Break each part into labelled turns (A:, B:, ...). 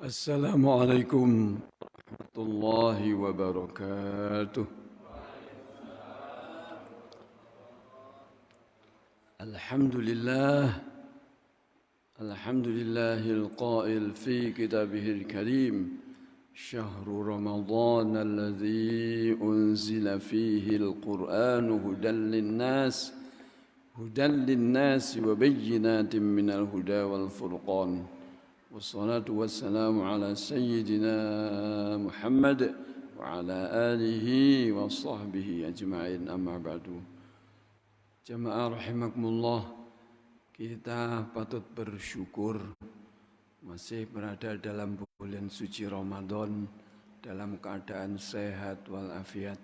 A: Assalamualaikum warahmatullahi wabarakatuh. Alhamdulillah, alhamdulillahil qail fi kitabihil karim. Syahrul Ramadan alladzi unzila fihi al-Qur'anu hudan lin-nas wa bayyinatin minal huda wal furqan. Wassalatu wassalamu ala sayyidina Muhammad wa ala alihi wa sahbihi ajma'in amma ba'du. Jamaah rahimakumullah, kita patut bersyukur masih berada dalam bulan suci Ramadan dalam keadaan sehat walafiat.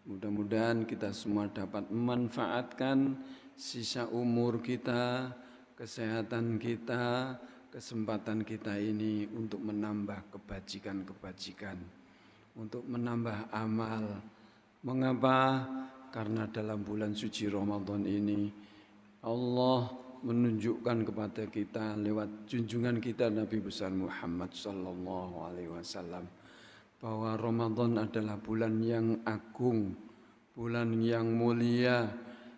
A: Mudah-mudahan kita semua dapat memanfaatkan sisa umur kita, kesehatan kita, kesempatan kita ini untuk menambah kebajikan-kebajikan, untuk menambah amal. Mengapa? Karena dalam bulan suci Ramadan ini Allah menunjukkan kepada kita lewat junjungan kita Nabi besar Muhammad sallallahu alaihi wasallam bahwa Ramadan adalah bulan yang agung, bulan yang mulia.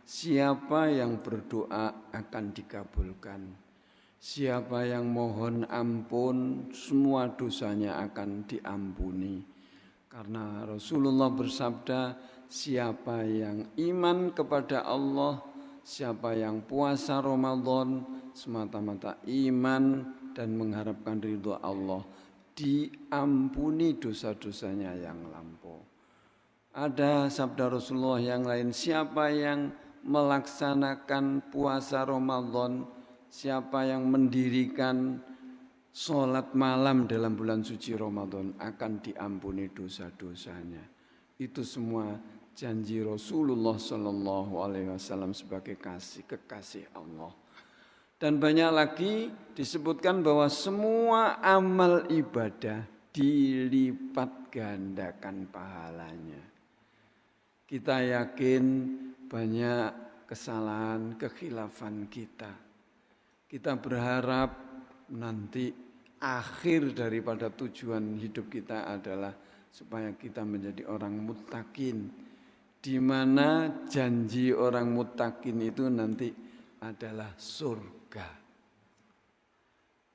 A: Siapa yang berdoa akan dikabulkan. Siapa yang mohon ampun, semua dosanya akan diampuni. Karena Rasulullah bersabda, siapa yang iman kepada Allah, siapa yang puasa Ramadan semata-mata iman dan mengharapkan ridho Allah, diampuni dosa-dosanya yang lampau. Ada sabda Rasulullah yang lain, siapa yang melaksanakan puasa Ramadan, siapa yang mendirikan sholat malam dalam bulan suci Ramadan akan diampuni dosa-dosanya. Itu semua janji Rasulullah Sallallahu Alaihi Wasallam sebagai kekasih Allah. Dan banyak lagi disebutkan bahwa semua amal ibadah dilipat gandakan pahalanya. Kita yakin banyak kesalahan, kekhilafan kita. Kita berharap nanti akhir daripada tujuan hidup kita adalah supaya kita menjadi orang muttaqin, di mana janji orang muttaqin itu nanti adalah surga.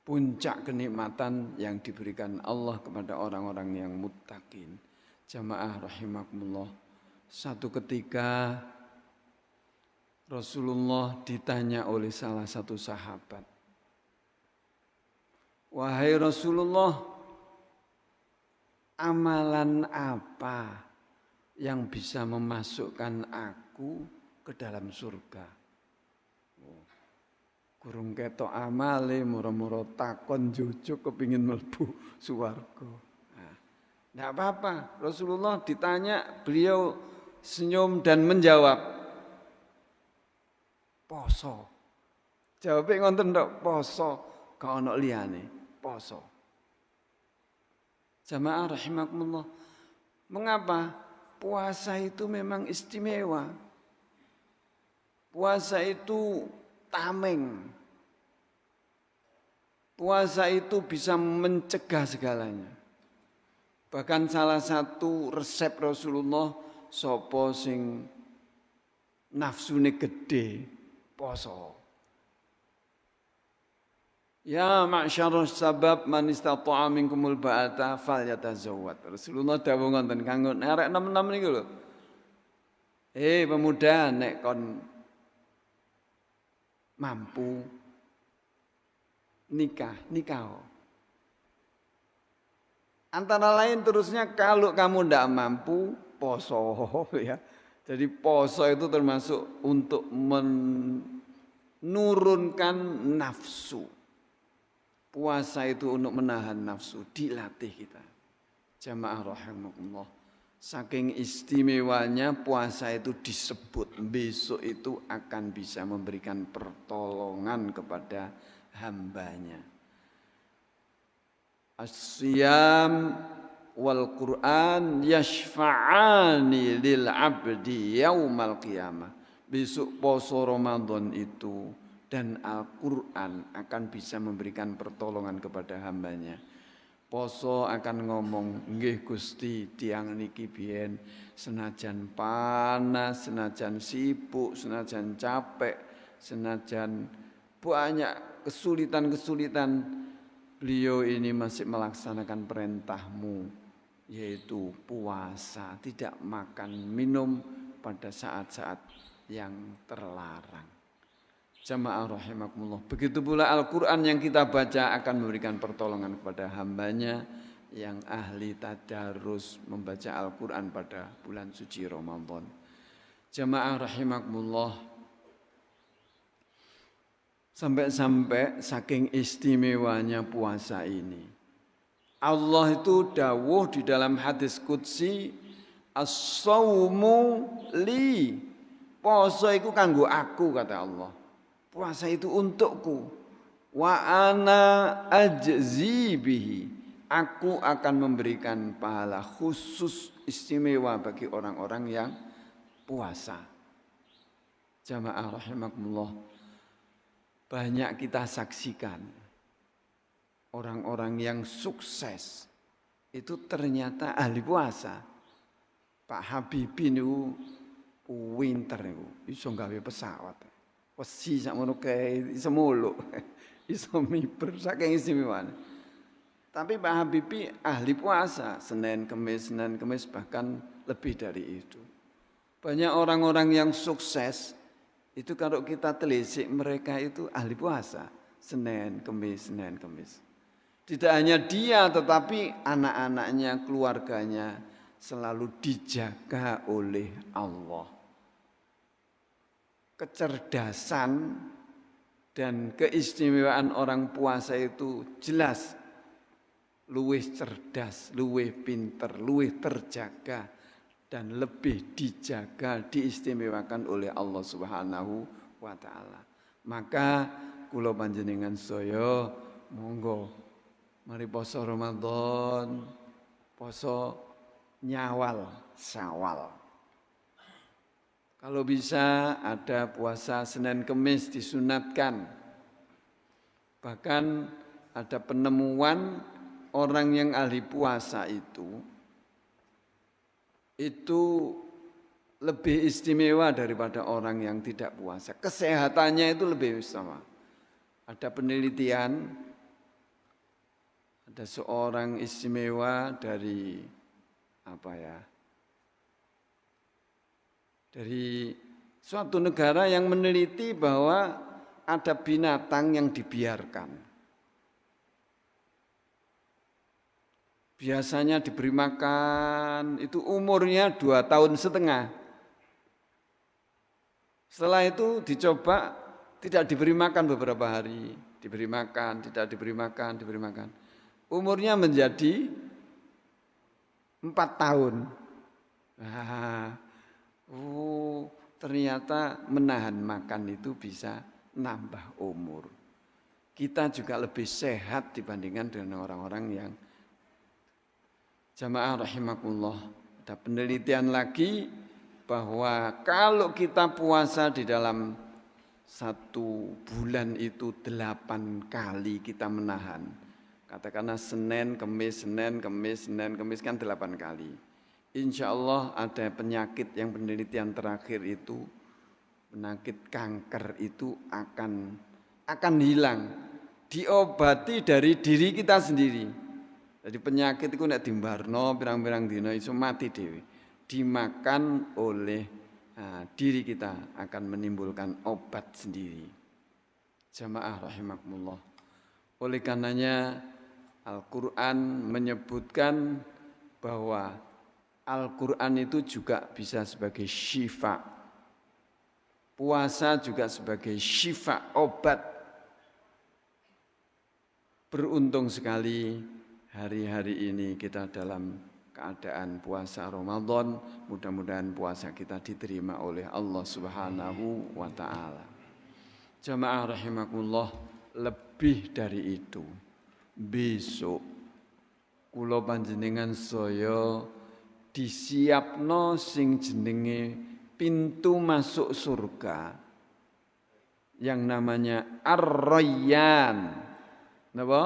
A: Puncak kenikmatan yang diberikan Allah kepada orang-orang yang muttaqin. Jamaah rahimakumullah. Satu ketika Rasulullah ditanya oleh salah satu sahabat, "Wahai Rasulullah, amalan apa yang bisa memasukkan aku ke dalam surga?" Kurung ketok amale, moro-moro takon jujuk kepingin mlebu swarga. Tidak apa-apa, Rasulullah ditanya, beliau senyum dan menjawab, poso. Jawabnya ngonten tok, poso, gak ono liyane, poso. Jamaah rahimakumullah. Mengapa? Puasa itu memang istimewa. Puasa itu tameng. Puasa itu bisa mencegah segalanya. Bahkan salah satu resep Rasulullah, sapa sing nafsune gede, poso. Ya ma'syarus sabab man istata'a minkumul ba'ata falyatazawwad. Rasulullah dawuh ngoten kanggo arek enom-enom niku lho. Pemuda nek kon mampu nikah. Antara lain terusnya kalau kamu tidak mampu poso ya. Jadi poso itu termasuk untuk menurunkan nafsu. Puasa itu untuk menahan nafsu, dilatih kita. Jamaah rahimakumullah. Saking istimewanya puasa itu disebut besok itu akan bisa memberikan pertolongan kepada hambanya. As-siyam wal Qur'an yashfa'ani lil abdi yaumal qiyamah. Besok poso Ramadan itu dan Al-Quran akan bisa memberikan pertolongan kepada hambanya. poso akan ngomong, nggih Gusti, tiyang niki biyen senajan panas, senajan sibuk, senajan capek, senajan banyak kesulitan-kesulitan, beliau ini masih melaksanakan perintahmu, yaitu puasa, tidak makan minum pada saat-saat yang terlarang. Jamaah rahimakumullah. Begitu pula Al-Quran yang kita baca akan memberikan pertolongan kepada hambanya yang ahli tadarus membaca Al-Quran pada bulan suci Ramadan. Jamaah rahimakumullah. Sampai-sampai saking istimewanya puasa ini. Allah itu dawuh di dalam hadis qudsi, as-shaumu li. Poso iku kanggo aku, kata Allah. Puasa itu untukku. Wa ana ajzi bihi. Aku akan memberikan pahala khusus istimewa bagi orang-orang yang puasa. Jamaah rahimakumullah. Banyak kita saksikan orang-orang yang sukses itu ternyata ahli puasa. Pak Habibie niku pinter niku, iso gawe pesawat. Wesi sakmono kae iso muluk, iso miber saking istimewane. Tapi Pak Habibie ahli puasa, Senin Kemis bahkan lebih dari itu. Banyak orang-orang yang sukses itu kalau kita telisik mereka itu ahli puasa, Senin Kemis. Tidak hanya dia tetapi anak-anaknya, keluarganya selalu dijaga oleh Allah. Kecerdasan dan keistimewaan orang puasa itu jelas. Luwih cerdas, luwih pinter, luwih terjaga dan lebih dijaga, diistimewakan oleh Allah Subhanahu wa taala. Maka kula panjenengan saya monggo mari poso Ramadan, poso Nyawal, Syawal. Kalau bisa ada puasa Senin Kemis disunatkan. Bahkan ada penemuan orang yang ahli puasa itu lebih istimewa daripada orang yang tidak puasa. Kesehatannya itu lebih istimewa. Ada penelitian, ada seorang istimewa dari dari suatu negara yang meneliti bahwa ada binatang yang dibiarkan. Biasanya diberi makan, itu umurnya 2,5 tahun. Setelah itu dicoba, tidak diberi makan beberapa hari. Diberi makan, tidak diberi makan, diberi makan. Umurnya menjadi 4 tahun. Ternyata menahan makan itu bisa nambah umur. Kita juga lebih sehat dibandingkan dengan orang-orang yang jamaah rahimakumullah. Ada penelitian lagi bahwa kalau kita puasa di dalam 1 bulan itu 8 kali kita menahan. Katakanlah Senin, Kemis kan 8 kali. Insya Allah ada penyakit yang penelitian terakhir itu, penyakit kanker itu akan hilang, diobati dari diri kita sendiri. Jadi penyakit itu nek dimbarno pirang-pirang dina iso mati dhewe. Dimakan oleh diri kita akan menimbulkan obat sendiri. Jamaah rahimakumullah. Oleh karenanya Al-Quran menyebutkan bahwa Al-Quran itu juga bisa sebagai syifa. Puasa juga sebagai syifa, obat. Beruntung sekali hari-hari ini kita dalam keadaan puasa Ramadan. Mudah-mudahan puasa kita diterima oleh Allah Subhanahu wa ta'ala. Jamaah rahimakumullah, lebih dari itu. Besok kula panjenengan saya disiapno sing jenenge pintu masuk surga yang namanya Ar-Rayyan. Napa?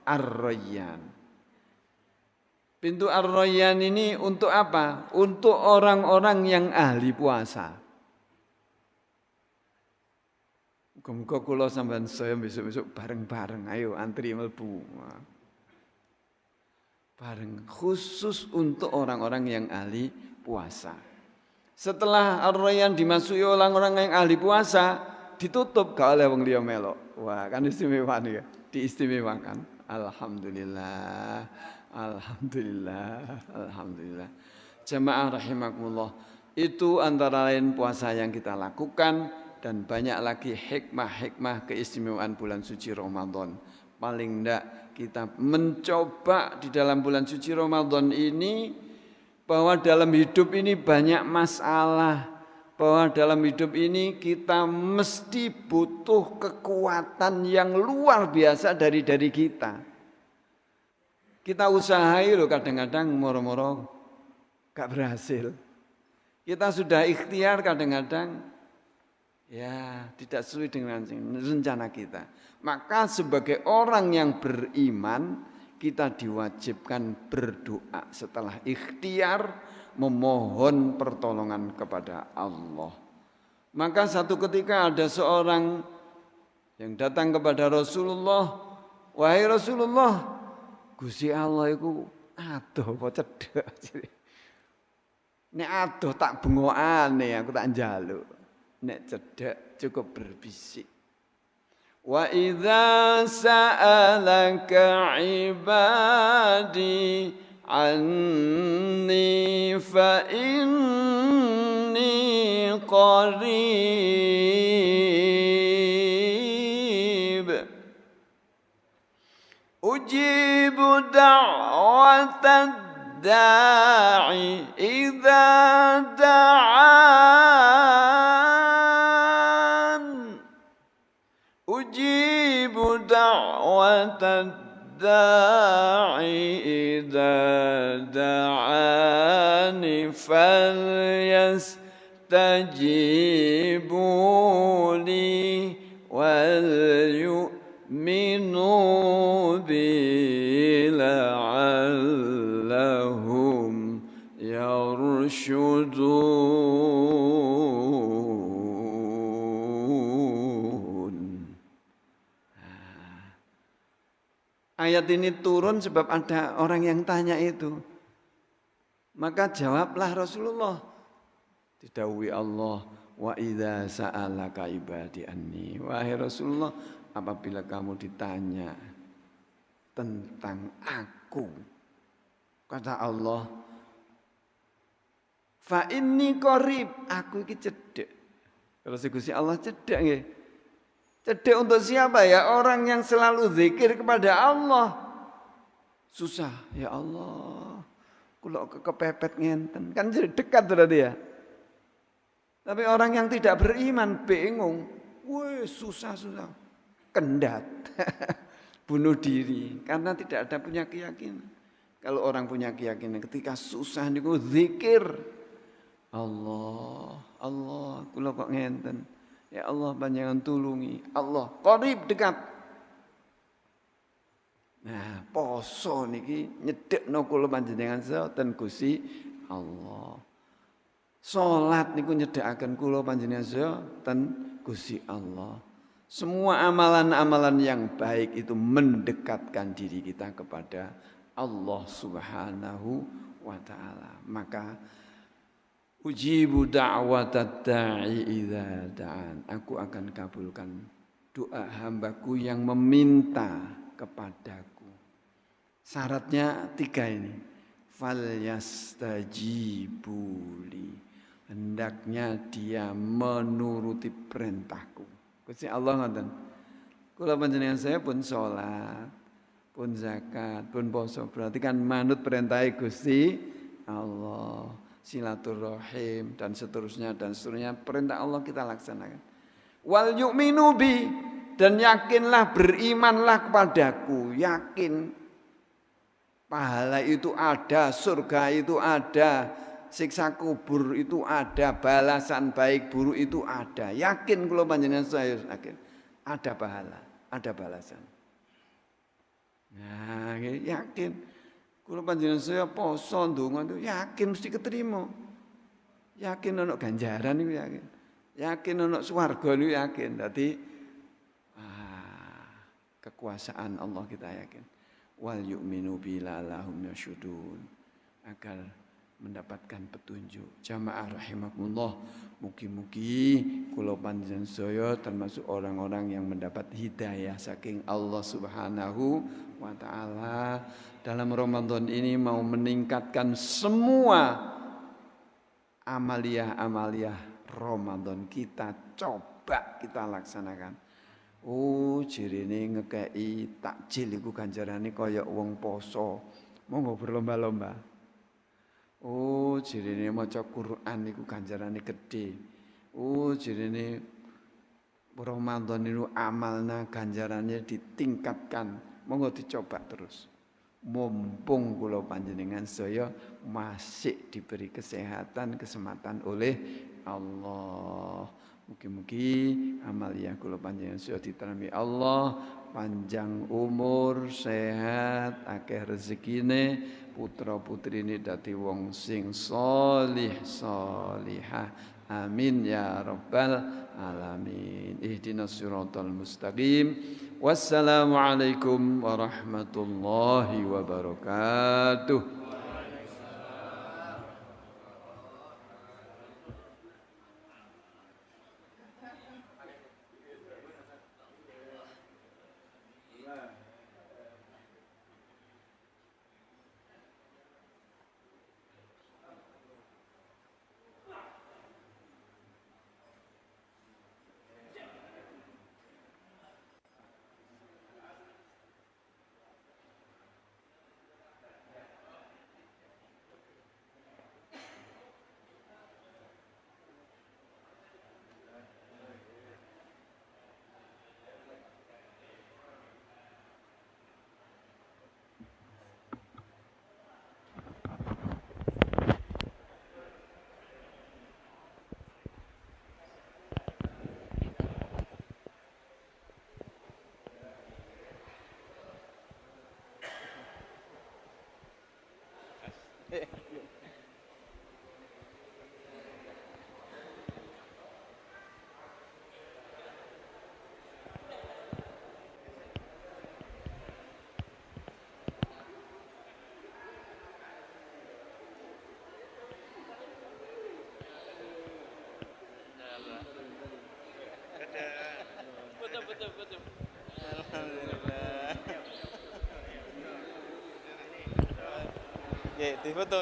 A: Ar-Rayyan. Pintu Ar-Rayyan ini untuk apa? Untuk orang-orang yang ahli puasa. Muga-muga kula sampean saya besok-besok bareng-bareng. Ayo antri mlebu. Bareng khusus untuk orang-orang yang ahli puasa. Setelah Ar-Rayyan dimasuki orang-orang yang ahli puasa, ditutup gak oleh wong liya melok. Wah, kan istimewa nih ya. Diistimewakan. Alhamdulillah. Alhamdulillah. Alhamdulillah. Jamaah rahimakumullah. Itu antara lain puasa yang kita lakukan dan banyak lagi hikmah-hikmah keistimewaan bulan suci Ramadan. Paling enggak kita mencoba di dalam bulan suci Ramadan ini bahwa dalam hidup ini banyak masalah, bahwa dalam hidup ini kita mesti butuh kekuatan yang luar biasa dari kita. Kita usahai loh kadang-kadang moro-moro gak berhasil. Kita sudah ikhtiar kadang-kadang ya tidak sesuai dengan rencana kita. Maka sebagai orang yang beriman kita diwajibkan berdoa setelah ikhtiar memohon pertolongan kepada Allah. Maka satu ketika ada seorang yang datang kepada Rasulullah, wahai Rasulullah, Gusti Allah iku adoh apa cedhek. Nek adoh tak bengokane aku tak njaluk. Nek cedhek cukup berbisik. Wa idza sa'alaka ibadi anni fa inni qarib ujibu da'watad da'i idza da'an ujibu da'watad da'i idza da'ani falyastajibu li wal yu'minu bi la'allahum yarshudun. Ayat ini turun sebab ada orang yang tanya itu. Maka jawablah Rasulullah. Didhawuhi Allah, wa idza sa'alaka ibadi anni. Wahai Rasulullah, apabila kamu ditanya tentang aku, kata Allah, fa inni qarib, aku iki cedhek. Kalau Gusti Allah cedhek nggih. Cedhek untuk siapa ya? Orang yang selalu zikir kepada Allah. Susah, ya Allah. Kula kepepet ngenten. Kan dekat berarti ya. Tapi orang yang tidak beriman bingung. Wih, susah. Kendat. Bunuh diri karena tidak ada punya keyakinan. Kalau orang punya keyakinan ketika susah niku zikir. Allah, kula kok ngenten. Ya Allah panjenengan tulungi. Allah qarib dekat. Nah, poso niki nyedhekno kula panjenengan saten Gusti Allah. Salat niku nyedhekaken kula panjenengan saten Gusti Allah. Semua amalan-amalan yang baik itu mendekatkan diri kita kepada Allah Subhanahu wa taala. Maka ujibu da'watad da'i idza da'an. Aku akan kabulkan doa hambaku yang meminta kepadaku. Syaratnya 3 ini. Falyastajibuli. Hendaknya dia menuruti perintahku. Gusti Allah ngoten. Kula panjenengan saya pun salat, pun zakat, pun poso. Berarti kan manut perintah Gusti Allah. Silaturahim dan seterusnya perintah Allah kita laksanakan. Wal yu'minu bi, dan yakinlah, berimanlah kepadaku, yakin pahala itu ada, surga itu ada, siksa kubur itu ada, balasan baik buruk itu ada. Yakin kalau panjenengan saya yakin ada pahala, ada balasan. Nah, yakin. Kula panjenengan saya poso ndonga itu yakin mesti keterima. Yakin ana ganjaran niku yakin. Yakin ana swarga niku yakin. Dadi kekuasaan Allah kita yakin. Wal yu'minu bilallahum yasyudun. Agar mendapatkan petunjuk. Jamaah rahimakumullah, mugi-mugi kula panjenengan saya termasuk orang-orang yang mendapat hidayah saking Allah Subhanahu wa taala. Dalam Ramadan ini mau meningkatkan semua amaliyah-amaliyah Ramadan kita, coba kita laksanakan. Oh, jirine ngekei takjil iku ganjarane kaya wong poso. Monggo berlomba-lomba. Oh, jirine maca Quran niku ganjarane gedhe. Oh, jirine Ramadan niku amalna ganjarane ditingkatkan. Monggo dicoba terus. Mumpung kula panjenengan saya masih diberi kesehatan, kesempatan oleh Allah. Mugi-mugi amaliyah kula panjenengan saya diterima Allah, panjang umur, sehat, akeh rezekine, putra-putrine dadi wong sing sholih sholihah. Amin ya rabbal alamin. Ihdinas siratal mustaqim. Wassalamualaikum warahmatullahi wabarakatuh.
B: Betul. Alhamdulillah. Oke, difoto